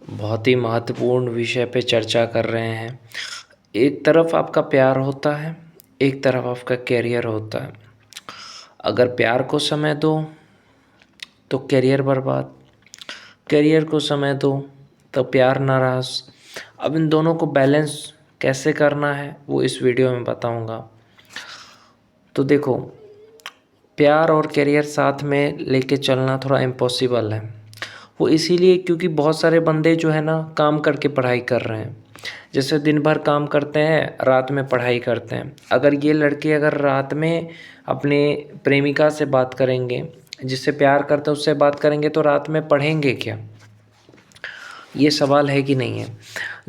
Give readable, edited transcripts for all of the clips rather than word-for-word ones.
बहुत ही महत्वपूर्ण विषय पे चर्चा कर रहे हैं। एक तरफ आपका प्यार होता है, एक तरफ आपका करियर होता है। अगर प्यार को समय दो तो करियर बर्बाद, करियर को समय दो तो प्यार नाराज़। अब इन दोनों को बैलेंस कैसे करना है वो इस वीडियो में बताऊंगा। तो देखो, प्यार और करियर साथ में लेके चलना थोड़ा इम्पॉसिबल है। वो इसीलिए क्योंकि बहुत सारे बंदे जो है ना काम करके पढ़ाई कर रहे हैं। जैसे दिन भर काम करते हैं, रात में पढ़ाई करते हैं। अगर ये लड़के अगर रात में अपने प्रेमिका से बात करेंगे, जिससे प्यार करते हैं उससे बात करेंगे, तो रात में पढ़ेंगे क्या? ये सवाल है कि नहीं है।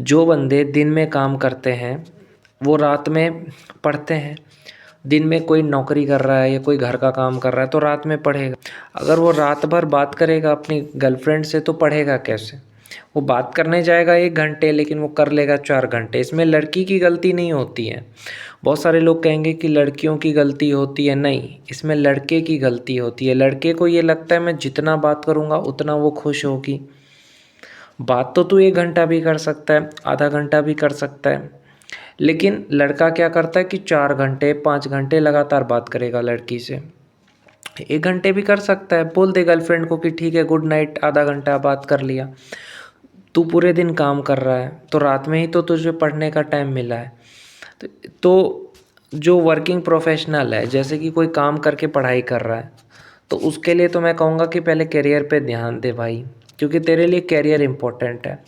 जो बंदे दिन में काम करते हैं वो रात में पढ़ते हैं। दिन में कोई नौकरी कर रहा है या कोई घर का काम कर रहा है तो रात में पढ़ेगा। अगर वो रात भर बात करेगा अपनी गर्लफ्रेंड से तो पढ़ेगा कैसे? वो बात करने जाएगा 1 घंटे, लेकिन वो कर लेगा 4 घंटे। इसमें लड़की की गलती नहीं होती है। बहुत सारे लोग कहेंगे कि लड़कियों की गलती होती है, नहीं, इसमें लड़के की गलती होती है। लड़के को ये लगता है मैं जितना बात करूँगा उतना वो खुश होगी। बात तो तू 1 घंटा भी कर सकता है, आधा घंटा भी कर सकता है, लेकिन लड़का क्या करता है कि 4 घंटे 5 घंटे लगातार बात करेगा लड़की से। 1 घंटे भी कर सकता है, बोल दे गर्लफ्रेंड को कि ठीक है गुड नाइट, आधा घंटा बात कर लिया। तू पूरे दिन काम कर रहा है तो रात में ही तो तुझे पढ़ने का टाइम मिला है। तो जो वर्किंग प्रोफेशनल है, जैसे कि कोई काम करके पढ़ाई कर रहा है, तो उसके लिए तो मैं कहूँगा कि पहले करियर पे ध्यान दे भाई, क्योंकि तेरे लिए करियर इम्पोर्टेंट है।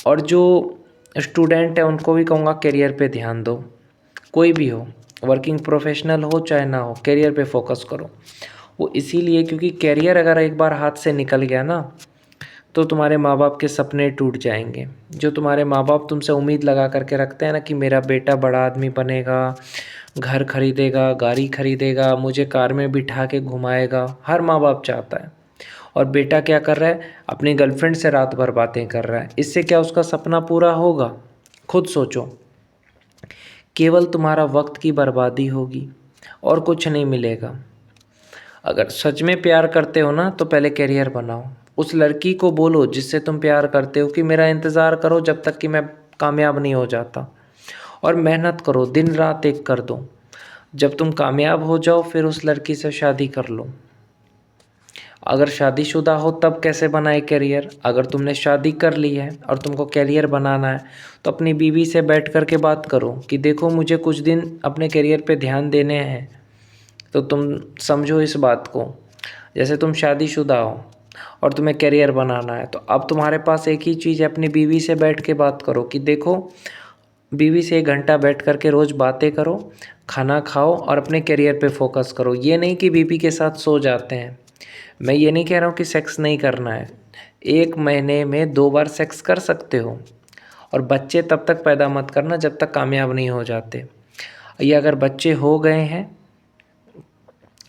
और जो स्टूडेंट है उनको भी कहूँगा करियर पे ध्यान दो। कोई भी हो, वर्किंग प्रोफेशनल हो चाहे ना हो, करियर पे फोकस करो। वो इसीलिए क्योंकि करियर अगर एक बार हाथ से निकल गया ना तो तुम्हारे माँ बाप के सपने टूट जाएंगे। जो तुम्हारे माँ बाप तुमसे उम्मीद लगा करके रखते हैं ना कि मेरा बेटा बड़ा आदमी बनेगा, घर खरीदेगा, गाड़ी खरीदेगा, मुझे कार में बिठा के घुमाएगा, हर माँ बाप चाहता है। और बेटा क्या कर रहा है? अपनी गर्लफ्रेंड से रात भर बातें कर रहा है। इससे क्या उसका सपना पूरा होगा? खुद सोचो। केवल तुम्हारा वक्त की बर्बादी होगी और कुछ नहीं मिलेगा। अगर सच में प्यार करते हो ना तो पहले करियर बनाओ। उस लड़की को बोलो जिससे तुम प्यार करते हो कि मेरा इंतज़ार करो जब तक कि मैं कामयाब नहीं हो जाता, और मेहनत करो, दिन रात एक कर दो। जब तुम कामयाब हो जाओ फिर उस लड़की से शादी कर लो। अगर शादीशुदा हो तब कैसे बनाए करियर? अगर तुमने शादी कर ली है और तुमको करियर बनाना है तो अपनी बीवी से बैठ कर के बात करो कि देखो मुझे कुछ दिन अपने करियर पे ध्यान देने हैं। तो तुम समझो इस बात को, जैसे तुम शादीशुदा हो और तुम्हें करियर बनाना है, तो अब तुम्हारे पास एक ही चीज़ है, अपनी बीवी से बैठ के बात करो कि देखो, बीवी से 1 घंटा बैठ कर के रोज़ बातें करो, खाना खाओ और अपने करियर पे फोकस करो। ये नहीं कि बीवी के साथ सो जाते हैं। मैं ये नहीं कह रहा हूँ कि सेक्स नहीं करना है, 1 महीने में 2 बार सेक्स कर सकते हो। और बच्चे तब तक पैदा मत करना जब तक कामयाब नहीं हो जाते। ये अगर बच्चे हो गए हैं,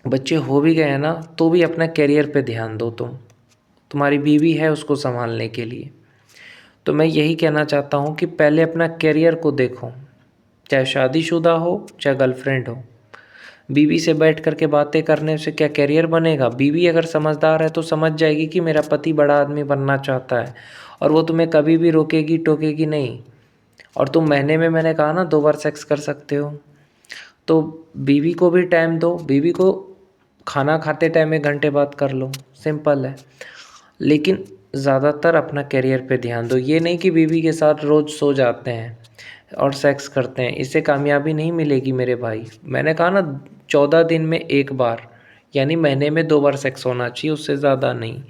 बच्चे हो भी गए हैं ना, तो भी अपना करियर पे ध्यान दो। तुम्हारी बीवी है उसको संभालने के लिए। तो मैं यही कहना चाहता हूँ कि पहले अपना करियर को देखो, चाहे शादीशुदा हो चाहे गर्लफ्रेंड हो। बीवी से बैठ कर के बातें करने से क्या करियर बनेगा? बीवी अगर समझदार है तो समझ जाएगी कि मेरा पति बड़ा आदमी बनना चाहता है, और वो तुम्हें कभी भी रोकेगी टोकेगी नहीं। और तुम महीने में, मैंने कहा ना, 2 बार सेक्स कर सकते हो। तो बीवी को भी टाइम दो, बीवी को खाना खाते टाइम 1 घंटे बात कर लो, सिंपल है। लेकिन ज़्यादातर अपना करियर पे ध्यान दो। ये नहीं कि बीवी के साथ रोज़ सो जाते हैं और सेक्स करते हैं, इससे कामयाबी नहीं मिलेगी मेरे भाई। मैंने कहा ना, 14 दिन में 1 बार, यानी महीने में 2 बार सेक्स होना चाहिए, उससे ज़्यादा नहीं।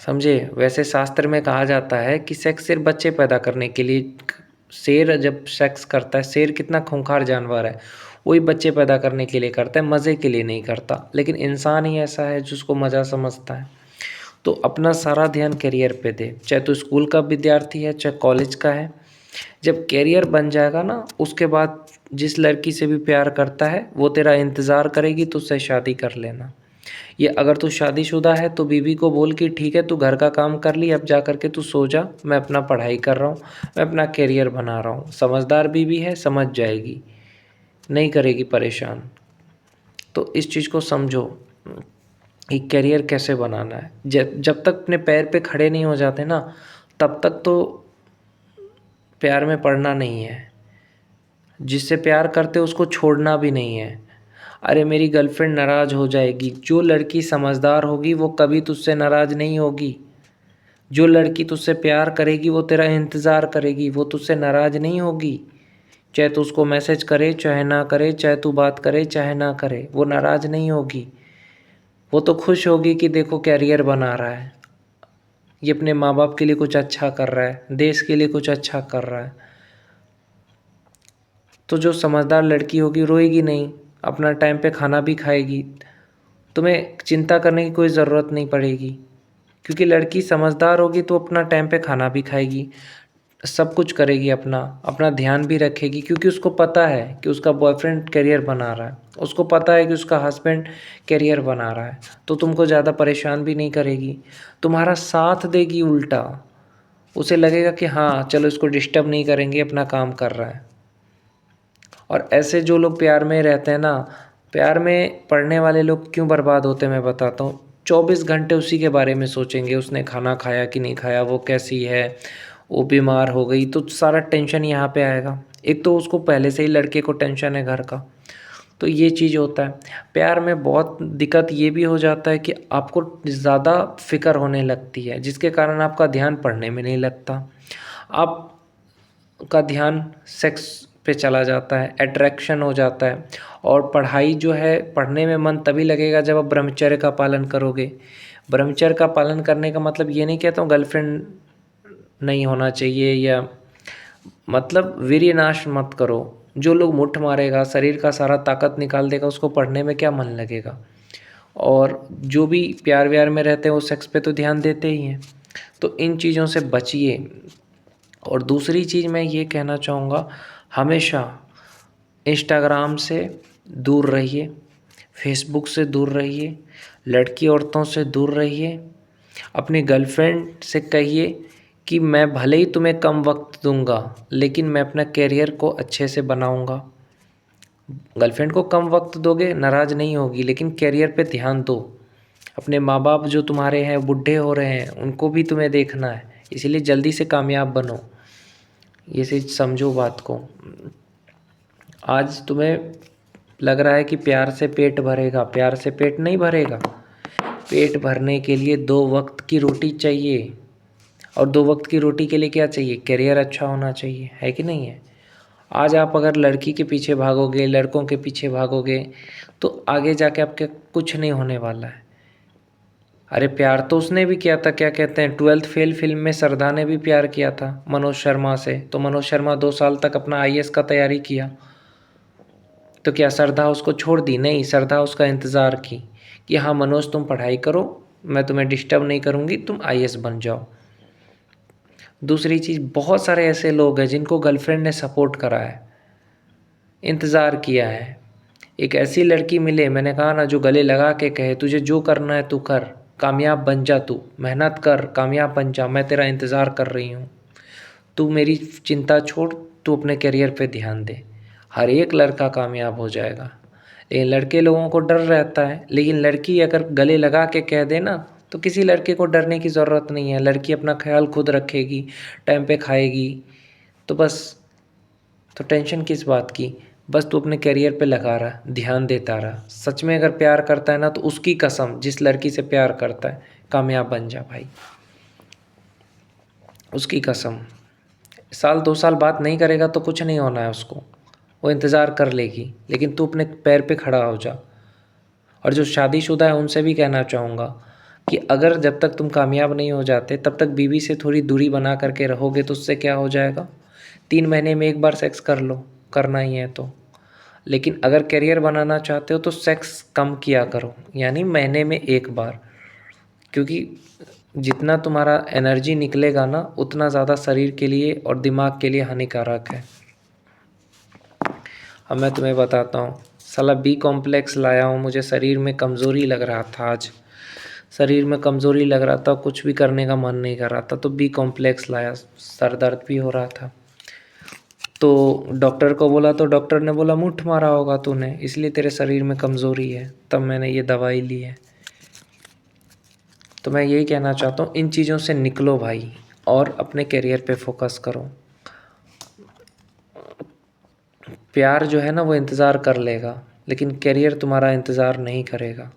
समझे? वैसे शास्त्र में कहा जाता है कि सेक्स सिर्फ बच्चे पैदा करने के लिए। शेर जब सेक्स करता है, शेर कितना खूंखार जानवर है, वही बच्चे पैदा करने के लिए करता है, मज़े के लिए नहीं करता। लेकिन इंसान ही ऐसा है जिसको मज़ा समझता है। तो अपना सारा ध्यान करियर पे दे, चाहे तो स्कूल का विद्यार्थी है चाहे कॉलेज का है। जब करियर बन जाएगा ना, उसके बाद जिस लड़की से भी प्यार करता है वो तेरा इंतज़ार करेगी, तो उससे शादी कर लेना। ये अगर तू शादीशुदा है तो बीवी को बोल कि ठीक है तू घर का काम कर ली, अब जा कर के तू सो जा, मैं अपना पढ़ाई कर रहा हूँ, मैं अपना करियर बना रहा हूँ। समझदार बीवी है, समझ जाएगी, नहीं करेगी परेशान। तो इस चीज़ को समझो। कि करियर कैसे बनाना है। जब तक अपने पैर पे खड़े नहीं हो जाते ना, तब तक तो प्यार में पड़ना नहीं है। जिससे प्यार करते हो उसको छोड़ना भी नहीं है। अरे मेरी गर्लफ्रेंड नाराज़ हो जाएगी, जो लड़की समझदार होगी वो कभी तुझसे नाराज़ नहीं होगी। जो लड़की तुझसे प्यार करेगी वो तेरा इंतज़ार करेगी, वो तुझसे नाराज़ नहीं होगी। चाहे तू उसको मैसेज करे चाहे ना करे, चाहे तू बात करे चाहे ना करे, वो नाराज़ नहीं होगी। वो तो खुश होगी कि देखो कैरियर बना रहा है, ये अपने माँ बाप के लिए कुछ अच्छा कर रहा है, देश के लिए कुछ अच्छा कर रहा है। तो जो समझदार लड़की होगी रोएगी नहीं, अपना टाइम पे खाना भी खाएगी, तुम्हें चिंता करने की कोई ज़रूरत नहीं पड़ेगी। क्योंकि लड़की समझदार होगी तो अपना टाइम पे खाना भी खाएगी, सब कुछ करेगी, अपना अपना ध्यान भी रखेगी। क्योंकि उसको पता है कि उसका बॉयफ्रेंड करियर बना रहा है, उसको पता है कि उसका हस्बैंड करियर बना रहा है, तो तुमको ज़्यादा परेशान भी नहीं करेगी, तुम्हारा साथ देगी। उल्टा उसे लगेगा कि हाँ चलो इसको डिस्टर्ब नहीं करेंगे, अपना काम कर रहा है। और ऐसे जो लोग प्यार में रहते हैं ना, प्यार में पड़ने वाले लोग क्यों बर्बाद होते हैं मैं बताता हूँ। 24 घंटे उसी के बारे में सोचेंगे, उसने खाना खाया कि नहीं खाया, वो कैसी है, वो बीमार हो गई, तो सारा टेंशन यहाँ पे आएगा। एक तो उसको पहले से ही लड़के को टेंशन है घर का, तो ये चीज़ होता है। प्यार में बहुत दिक्कत ये भी हो जाता है कि आपको ज़्यादा फिक्र होने लगती है, जिसके कारण आपका ध्यान पढ़ने में नहीं लगता, आपका ध्यान सेक्स पे चला जाता है, अट्रैक्शन हो जाता है। और पढ़ाई जो है, पढ़ने में मन तभी लगेगा जब आप ब्रह्मचर्य का पालन करोगे। ब्रह्मचर्य का पालन करने का मतलब ये नहीं कहता हूँ गर्लफ्रेंड नहीं होना चाहिए, या मतलब वीर्यनाश मत करो। जो लोग मुट्ठ मारेगा, शरीर का सारा ताकत निकाल देगा, उसको पढ़ने में क्या मन लगेगा। और जो भी प्यार व्यार में रहते हैं वो सेक्स पे तो ध्यान देते ही हैं। तो इन चीज़ों से बचिए। और दूसरी चीज़ मैं ये कहना चाहूँगा, हमेशा इंस्टाग्राम से दूर रहिए, फेसबुक से दूर रहिए, लड़की औरतों से दूर रहिए। अपनी गर्लफ्रेंड से कहिए कि मैं भले ही तुम्हें कम वक्त दूंगा, लेकिन मैं अपना करियर को अच्छे से बनाऊंगा। गर्लफ्रेंड को कम वक्त दोगे नाराज़ नहीं होगी, लेकिन करियर पे ध्यान दो। अपने माँ बाप जो तुम्हारे हैं बूढ़े हो रहे हैं, उनको भी तुम्हें देखना है, इसलिए जल्दी से कामयाब बनो। ये चीज़ समझो बात को। आज तुम्हें लग रहा है कि प्यार से पेट भरेगा, प्यार से पेट नहीं भरेगा। पेट भरने के लिए 2 वक्त की रोटी चाहिए, और 2 वक्त की रोटी के लिए क्या चाहिए, करियर अच्छा होना चाहिए, है कि नहीं है। आज आप अगर लड़की के पीछे भागोगे, लड़कों के पीछे भागोगे, तो आगे जाके आपके कुछ नहीं होने वाला है। अरे प्यार तो उसने भी किया था, क्या कहते हैं, 12th फेल फिल्म में श्रद्धा ने भी प्यार किया था मनोज शर्मा से। तो मनोज शर्मा 2 साल तक अपना आईएएस का तैयारी किया, तो क्या श्रद्धा उसको छोड़ दी? नहीं, श्रद्धा उसका इंतज़ार की कि हाँ मनोज तुम पढ़ाई करो, मैं तुम्हें डिस्टर्ब नहीं करूँगी, तुम आईएएस बन जाओ। दूसरी चीज़, बहुत सारे ऐसे लोग हैं जिनको गर्लफ्रेंड ने सपोर्ट करा है, इंतज़ार किया है। एक ऐसी लड़की मिले, मैंने कहा ना, जो गले लगा के कहे तुझे जो करना है तू कर, कामयाब बन जा, तू मेहनत कर, कामयाब बन जा, मैं तेरा इंतज़ार कर रही हूँ, तू मेरी चिंता छोड़, तू अपने करियर पे ध्यान दे। हर एक लड़का कामयाब हो जाएगा। लेकिन लड़के लोगों को डर रहता है, लेकिन लड़की अगर गले लगा के कह दे ना, तो किसी लड़के को डरने की ज़रूरत नहीं है। लड़की अपना ख्याल खुद रखेगी, टाइम पे खाएगी, तो बस, तो टेंशन किस बात की। बस तू अपने करियर पे लगा रहा, ध्यान देता रहा। सच में अगर प्यार करता है ना, तो उसकी कसम, जिस लड़की से प्यार करता है, कामयाब बन जा भाई, उसकी कसम। 1 साल 2 साल बात नहीं करेगा तो कुछ नहीं होना है उसको, वो इंतज़ार कर लेगी, लेकिन तू अपने पैर पे खड़ा हो जा। और जो शादीशुदा है उनसे भी कहना चाहूँगा कि अगर जब तक तुम कामयाब नहीं हो जाते तब तक बीवी से थोड़ी दूरी बना करके रहोगे, तो उससे क्या हो जाएगा, 3 महीने में एक बार सेक्स कर लो, करना ही है तो। लेकिन अगर करियर बनाना चाहते हो तो सेक्स कम किया करो, यानी महीने में एक बार। क्योंकि जितना तुम्हारा एनर्जी निकलेगा ना, उतना ज़्यादा शरीर के लिए और दिमाग के लिए हानिकारक है। अब मैं तुम्हें बताता हूँ, साला बी कॉम्प्लेक्स लाया हूँ, मुझे शरीर में कमज़ोरी लग रहा था आज, शरीर में कमज़ोरी लग रहा था, कुछ भी करने का मन नहीं कर रहा था, तो बी कॉम्प्लेक्स लाया, सर दर्द भी हो रहा था। तो डॉक्टर को बोला, तो डॉक्टर ने बोला मुट्ठ मारा होगा तूने, इसलिए तेरे शरीर में कमज़ोरी है। तब मैंने ये दवाई ली है। तो मैं यही कहना चाहता हूँ, इन चीज़ों से निकलो भाई और अपने करियर पे फोकस करो। प्यार जो है ना वो इंतज़ार कर लेगा, लेकिन करियर तुम्हारा इंतज़ार नहीं करेगा।